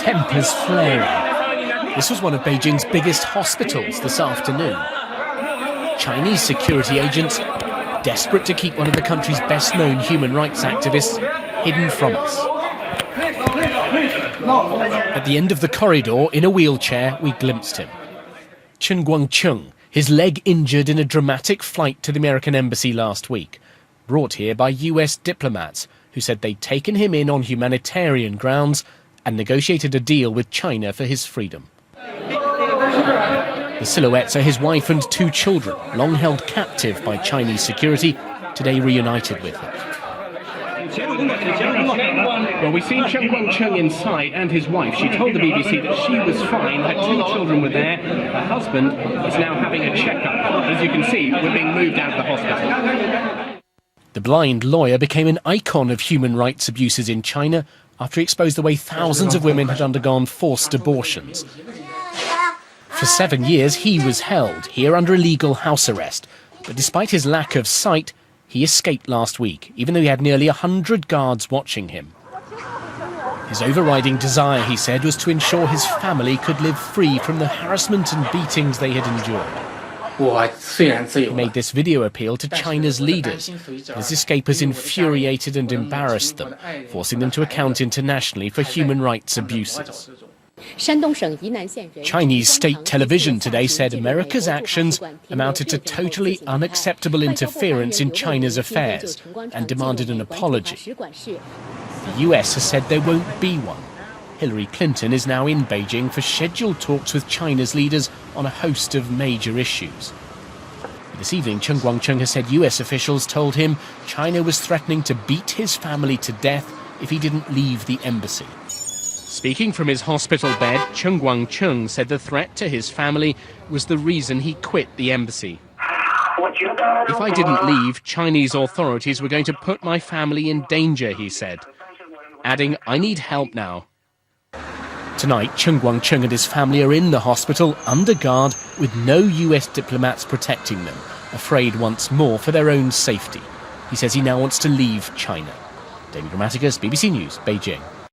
tempers flaring. This was one of Beijing's biggest hospitals this afternoon. Chinese security agents, desperate to keep one of the country's best-known human rights activists hidden from us. At the end of the corridor, in a wheelchair, we glimpsed him. Chen Guangcheng, his leg injured in a dramatic flight to the American embassy last week, brought here by US diplomats who said they'd taken him in on humanitarian grounds and negotiated a deal with China for his freedom. The silhouettes are his wife and 2 children, long held captive by Chinese security, today reunited with him. Well, we've seen Chen Guangcheng inside and his wife. She told the BBC that she was fine, her 2 children were there. Her husband is now having a checkup. As you can see, we're being moved out of the hospital. The blind lawyer became an icon of human rights abuses in China after he exposed the way thousands of women had undergone forced abortions. For 7 years, he was held here under illegal house arrest. But despite his lack of sight, he escaped last week, even though he had nearly 100 guards watching him. His overriding desire, he said, was to ensure his family could live free from the harassment and beatings they had endured. He made this video appeal to China's leaders. His escape has infuriated and embarrassed them, forcing them to account internationally for human rights abuses. Chinese state television today said America's actions amounted to totally unacceptable interference in China's affairs and demanded an apology. The US has said there won't be one. Hillary Clinton is now in Beijing for scheduled talks with China's leaders on a host of major issues. This evening, Chen Guangcheng has said US officials told him China was threatening to beat his family to death if he didn't leave the embassy. Speaking from his hospital bed, Chen Guangcheng said the threat to his family was the reason he quit the embassy. If I didn't leave, Chinese authorities were going to put my family in danger, he said, adding, I need help now. Tonight, Chen Guangcheng and his family are in the hospital under guard with no US diplomats protecting them, afraid once more for their own safety. He says he now wants to leave China. David Grammaticus, BBC News, Beijing.